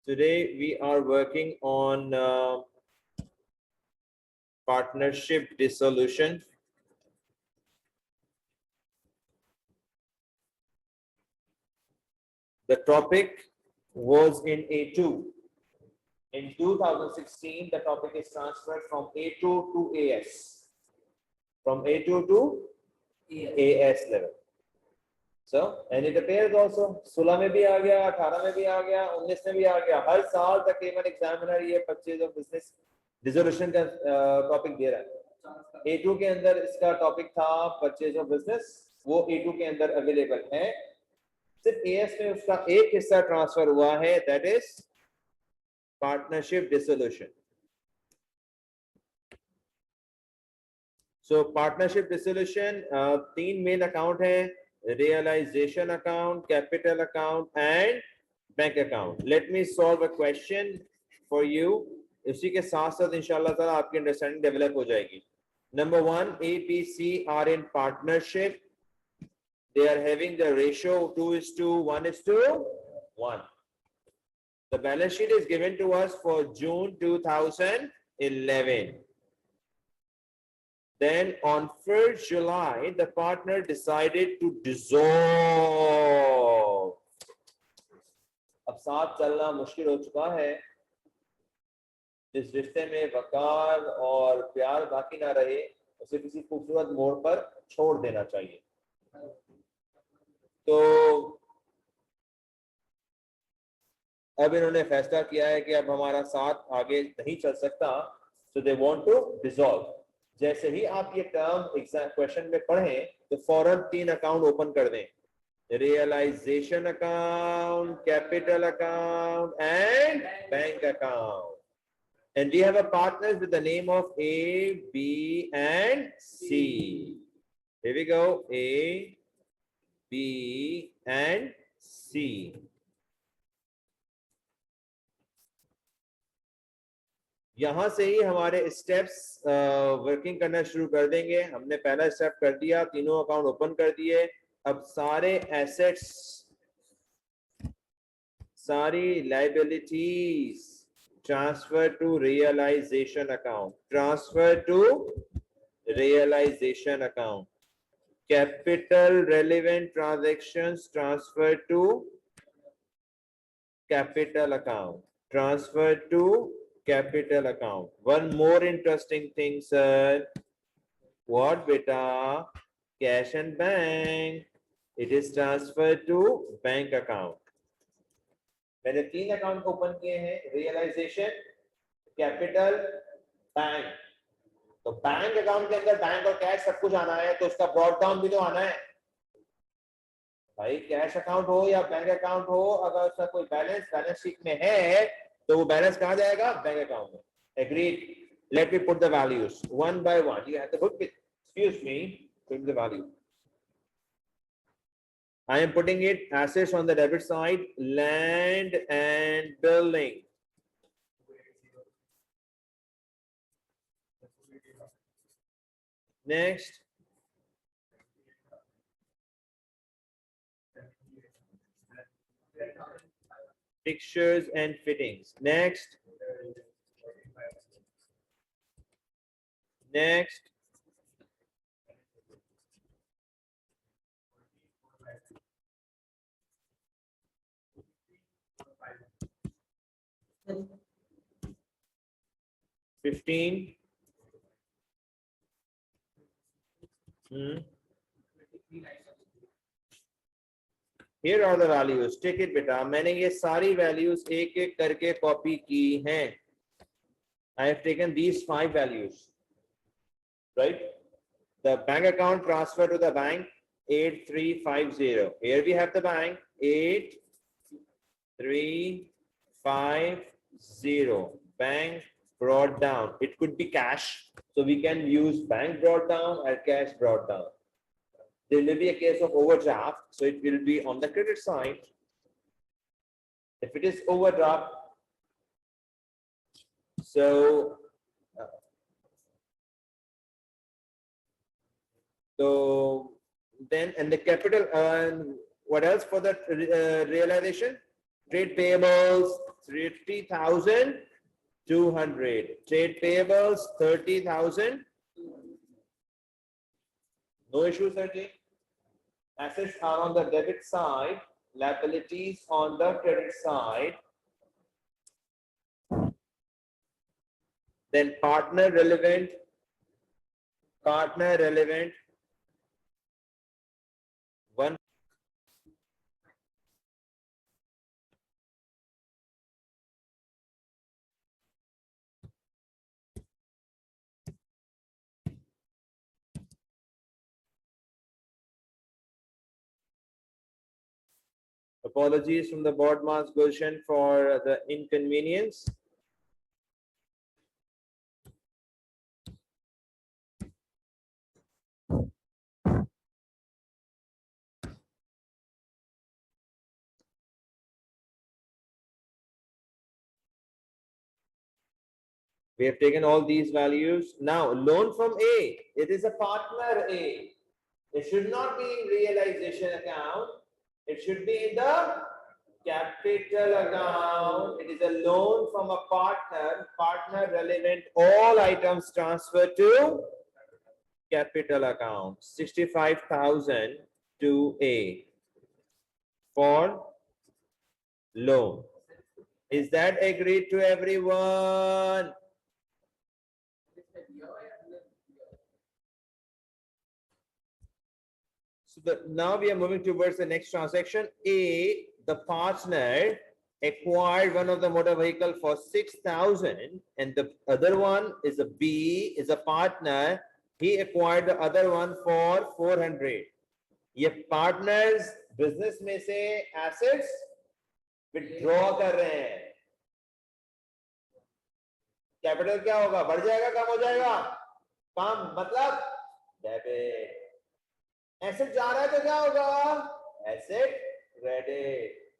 Today we are working on partnership dissolution. The topic was in A2. In 2016, the topic is transferred from A2 to AS. From A2 to AS level. So, and it appears also 16 में भी आ गया, 18 में भी आ गया, 19 में भी आ गया. हर साल तकरीबन एग्जामिनर ये purchase of business dissolution का टॉपिक दे रहा है. A2 के अंदर इसका टॉपिक था purchase of business, वो A2 के अंदर अवेलेबल है. सिर्फ AS में उसका एक हिस्सा ट्रांसफर हुआ है, that is partnership dissolution. So partnership dissolution, तीन मेन अकाउंट है, realization account, capital account and bank account. Let me solve a question for you. इसी के साथ साथ इंशाल्लाह ताला आपकी अंडरस्टैंडिंग डेवलप हो जाएगी. Number 1, A, B, C are in partnership. They are having the ratio 2:1:1. The balance sheet is given to us for June 2011. Then on 1st July, the partner decided to dissolve. अब साथ चलना मुश्किल हो चुका है. जिस रिश्ते में वकार और प्यार बाकी ना रहे, उसे किसी खूबसूरत मोड़ पर छोड़ देना चाहिए. तो अब इन्होंने फैसला किया है कि अब हमारा साथ आगे नहीं चल सकता. So they want to dissolve. जैसे ही आप ये टर्म एग्जाम क्वेश्चन में पढ़ें तो फौरन 3 अकाउंट ओपन कर दें. Realisation account, capital account and bank account. And we have a partners with the name of A, B and C. Here we go. A, B and C. यहां से ही हमारे steps working करना शुरू कर देंगे. हमने पहला स्टेप कर दिया, तीनों अकाउंट ओपन कर दिए. अब सारे एसेट्स, सारी liabilities transfer to realisation account. Transfer to realisation account. Capital relevant transactions transfer to capital account. Transfer to capital account. One more interesting thing, sir. What beta? Cash and bank. It is transferred to bank account. मैंने 3 account open किए हैं, realisation, capital, bank. तो bank account के अंदर bank और cash सब कुछ आना है, तो उसका ब्रॉड डाउन भी तो आना है भाई. कैश अकाउंट हो या बैंक अकाउंट हो, अगर उसका कोई बैलेंस शीट में है तो वो बैलेंस कहाँ जाएगा? बैंक अकाउंट में. Agreed. Let me put the values one by one. You have to put it. Excuse me. Put the value. I am putting it assets on the debit side. Land and building. Next. Fixtures and fittings. Next. Next. $15. Here are the values. Take it बेटा. मैंने ये सारी values एक एक करके copy की हैं. I have taken these 5 values. Right? The bank account transfer to the bank 8350. Here we have the bank 8350. Bank brought down. It could be cash, so we can use bank brought down or cash brought down. There will be a case of overdraft, so it will be on the credit side. If it is overdraft, so then and the capital, what else for the realization? Trade payables 30,200. Trade payables 30,000. No issue, sir. Assets are on the debit side, liabilities on the credit side. Then partner relevant. One. Apologies from the board marks Gulshan for the inconvenience. We have taken all these values. Now, loan from A. It is a partner A. It should not be in realization account. It should be in the capital account. It is a loan from a partner. Partner relevant. All items transferred to capital account. 65,000 to A for loan. Is that agreed to everyone? So now we are moving towards the next transaction. A, the partner acquired one of the motor vehicle for 6,000 and the other one is a B, is a partner. He acquired the other one for 400. ये partners business में से assets withdraw कर रहे हैं. Capital क्या होगा? बढ़ जाएगा, कम हो जाएगा? कम मतलब डेबिट. एसेट जा रहा है तो क्या होगा? Asset credit.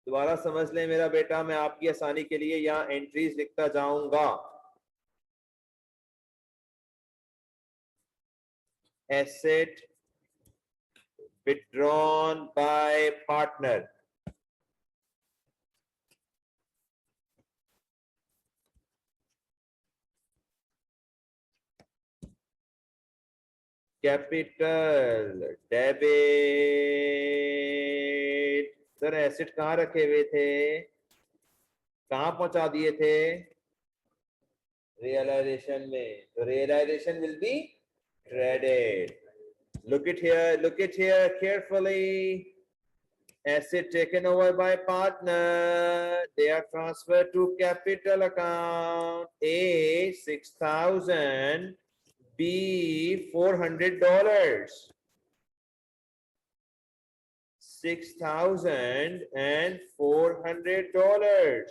दोबारा समझ लें मेरा बेटा, मैं आपकी आसानी के लिए यहाँ एंट्रीज लिखता जाऊंगा. Asset withdrawn by partner. Capital debit. Sir asset कहाँ रखे हुए थे? कहाँ पहुंचा दिए थे? रियलाइजेशन में. तो realisation will be credit. Look it here carefully. Asset taken over by partner. They are transferred to capital account. A 6,000. B $400. 6,400.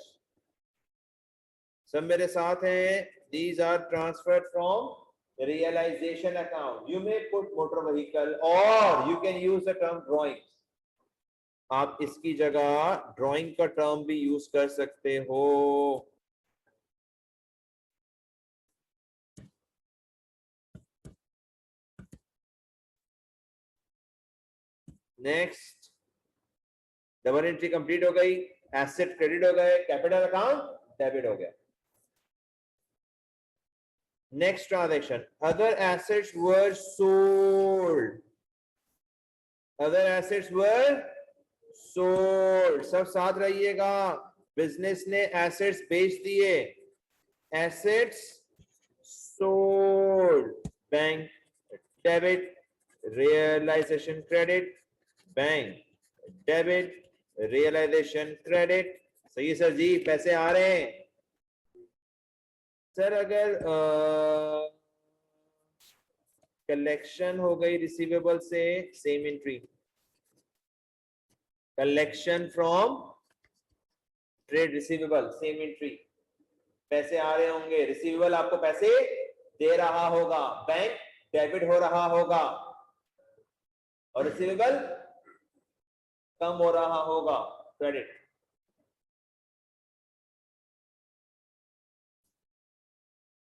सब मेरे साथ हैं. These are transferred from realization account. You may put motor vehicle or you can use the term drawings. आप इसकी जगह drawing का term भी use कर सकते हो. नेक्स्ट, डबल एंट्री कंप्लीट हो गई. एसेट क्रेडिट हो गए, कैपिटल अकाउंट डेबिट हो गया. Next transaction, other assets were sold. Other assets were sold. सब साथ रहिएगा. बिजनेस ने एसेट्स बेच दिए. Assets sold. Bank debit, realisation credit. Bank debit, realisation credit. सही सर जी, पैसे आ रहे हैं. सर अगर कलेक्शन हो गई रिसीवेबल से, same entry. Collection from trade receivable, same entry. पैसे आ रहे होंगे. रिसीवेबल आपको पैसे दे रहा होगा, बैंक डेबिट हो रहा होगा और रिसीवेबल कम हो रहा होगा, क्रेडिट.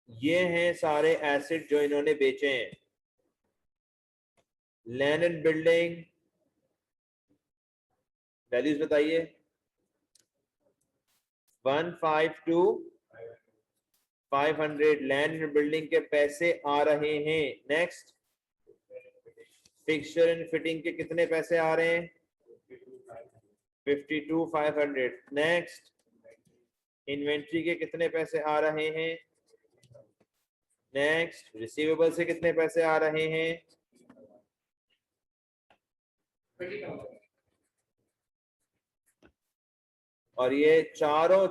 ये हैं सारे एसेट जो इन्होंने बेचे हैं. लैंड एंड बिल्डिंग वैल्यूज बताइए. 152 500 लैंड एंड बिल्डिंग के पैसे आ रहे हैं। नेक्स्ट, फिक्सचर एंड फिटिंग के कितने पैसे आ रहे हैं? 52 500। नेक्स्ट, इन्वेंट्री के कितने पैसे आ रहे हैं? नेक्स्ट, रिसीवेबल से कितने पैसे आ रहे हैं? और ये चारों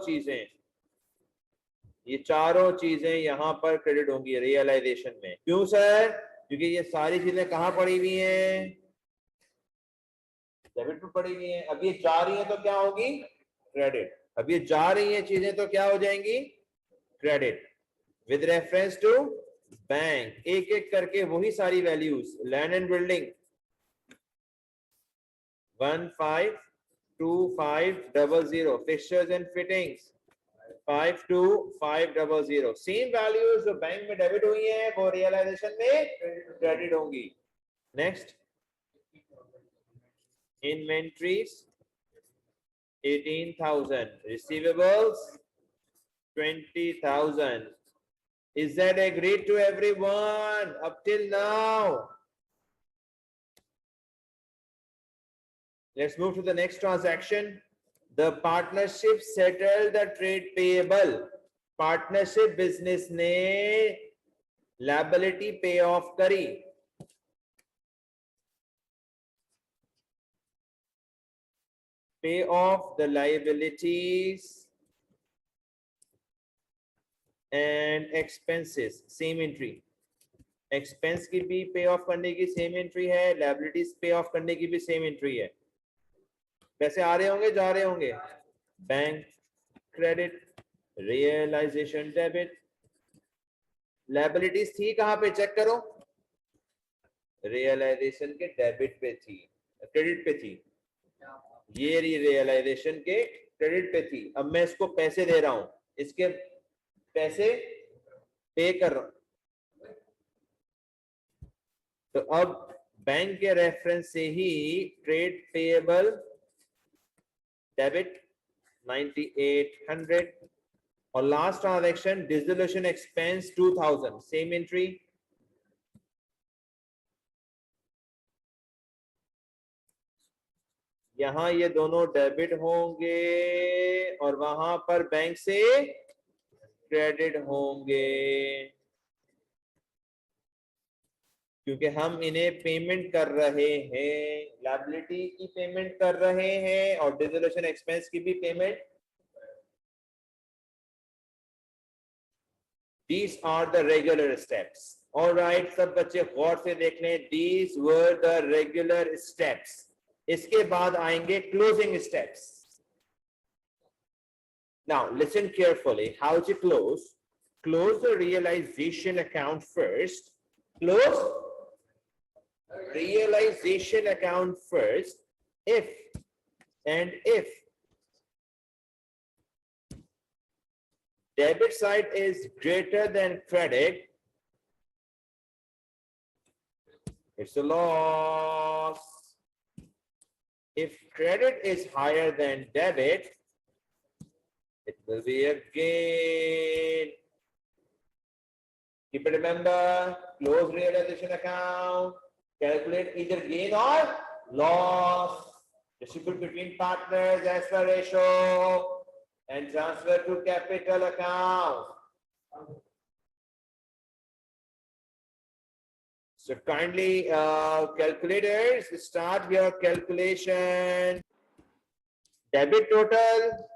चीजें यहां पर क्रेडिट होंगी रियलाइजेशन में। क्यों सर? क्योंकि ये सारी चीजें कहां पड़ी हुई हैं? डेबिट पे पड़ी हुई हैं। अब ये जा रही है तो क्या होगी? क्रेडिट। अब ये जा रही है चीजें तो क्या हो जाएंगी? Credit. With reference to bank, एक एक करके वही सारी values. Land and building 152,500, fixtures and fittings 52,500। Same values जो बैंक में डेबिट हुई है वो रियलाइजेशन में क्रेडिट होंगी। Next, inventories 18,000, receivables 20,000. Is that agreed to everyone up till now? Let's move to the next transaction. The partnership settled the trade payable. Partnership business ने liability pay off करी। Pay off the liabilities and expenses, same entry. Expense की भी पे of करने की same entry है, liabilities पे of करने की भी सेम एंट्री है। पैसे आ रहे होंगे, जा रहे होंगे। Bank credit, realisation debit. liabilities थी कहां पे? चेक करो, रियलाइजेशन के डेबिट पे थी, क्रेडिट पे थी। ये रियलाइजेशन के क्रेडिट पे थी। अब मैं इसको पैसे दे रहा हूं, इसके पैसे पे कर रहा हूं, तो अब बैंक के रेफरेंस से ही ट्रेड पेएबल डेबिट 9800 और last transaction dissolution expense 2000, same entry. यहां ये दोनों डेबिट होंगे और वहां पर बैंक से क्रेडिट होंगे, क्योंकि हम इन्हें पेमेंट कर रहे हैं, लायबिलिटी की पेमेंट कर रहे हैं और डिसोल्यूशन एक्सपेंस की भी payment. These are the regular steps. All right, सब बच्चे गौर से देख लें, these were the regular steps. इसके बाद आएंगे closing steps. Now listen carefully. How to close? Close the realization account first. Close realization account first if debit side is greater than credit, it's a loss. If credit is higher than debit, it will be a gain. Keep it, remember, close realization account, calculate either gain or loss, distribute between partners as per ratio, and transfer to capital account. So kindly, calculators, start your calculation. Debit total.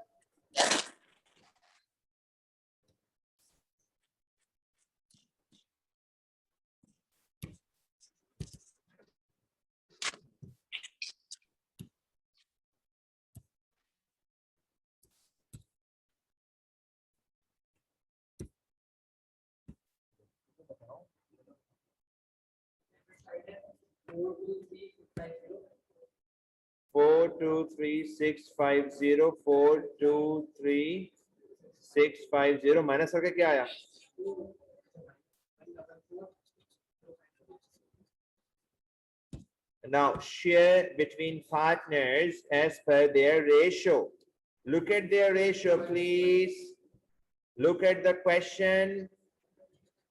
Four two three six five zero 423,650 minus करके क्या आया? Now share between partners as per their ratio. Look at their ratio, please. Look at the question.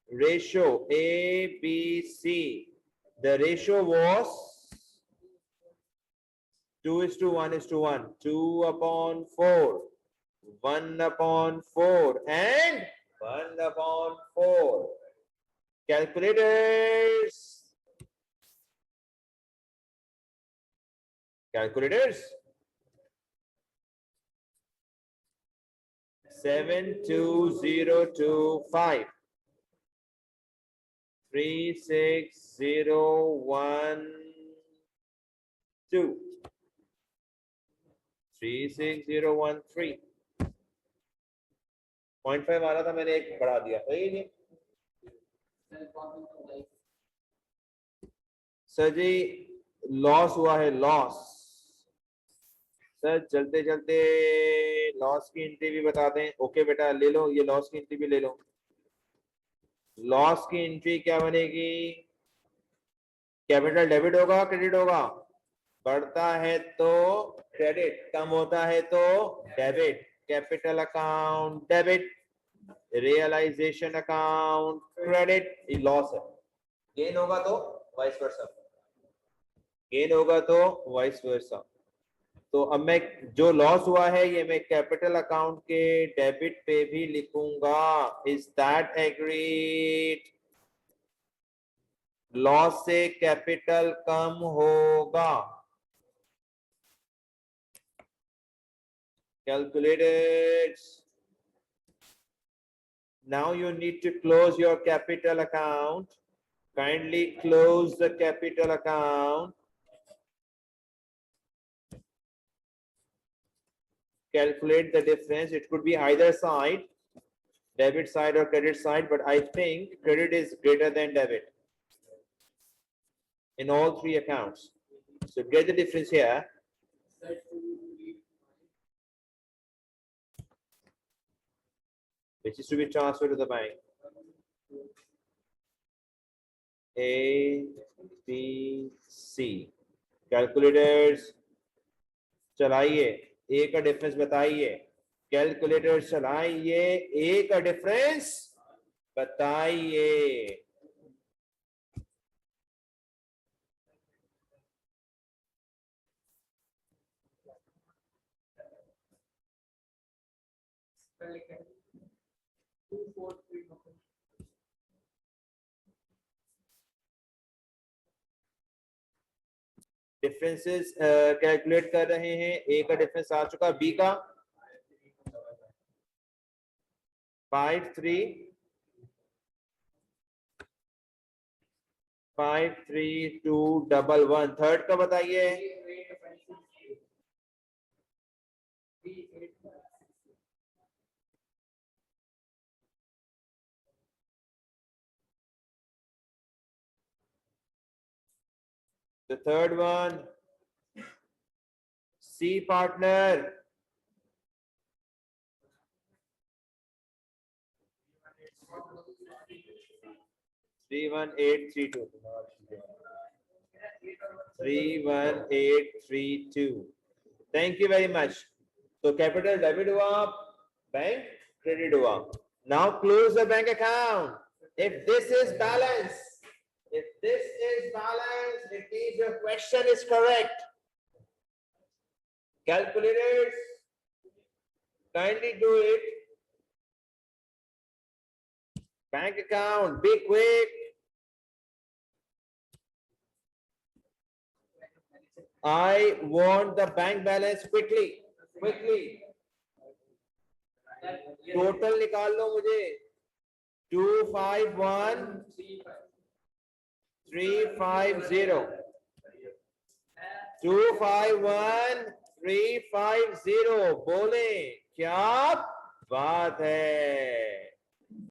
Ratio A, B, C. The ratio was 2:1:1. 2/4. 1/4 and 1/4. Calculators. Calculators. 72025. 36012. 36013. 0.5 आ रहा था, मैंने एक बढ़ा दिया। Sir जी loss हुआ है, लॉस। सर चलते चलते लॉस की एंट्री भी बता दें। ओके बेटा ले लो, ये लॉस की एंट्री भी ले लो। लॉस की एंट्री क्या बनेगी? कैपिटल डेबिट होगा, क्रेडिट होगा? बढ़ता है तो क्रेडिट, कम होता है तो debit. Capital account debit, realisation account credit. ये लॉस है। गेन होगा तो वाइस वर्सा, गेन होगा तो वाइस वर्सा। तो अब मैं जो लॉस हुआ है ये मैं कैपिटल अकाउंट के डेबिट पे भी लिखूंगा। Is that agreed? लॉस से कैपिटल कम होगा। Calculated. Now you need to close your capital account. Kindly close the capital account. Calculate the difference. It could be either side, debit side or credit side, but I think credit is greater than debit in all three accounts. So get the difference here. Which is to be transferred to the bank. A, B, C. Calculators चलाइए, A का difference बताइए। Calculator चलाइए, A का difference बताइए। Differences calculate कर रहे हैं। ए का डिफरेंस आ चुका, बी का 53211। थर्ड का बताइए। The third one, C partner. Three 31832. 31832. Thank you very much. So capital debit हुआ, bank credit हुआ. Now close the bank account. If this is balance, it means your question is correct. Calculators, kindly do it. Bank account, be quick. I want the bank balance quickly. Total निकाल लो मुझे। 251,350. 251,350। बोले क्या बात है।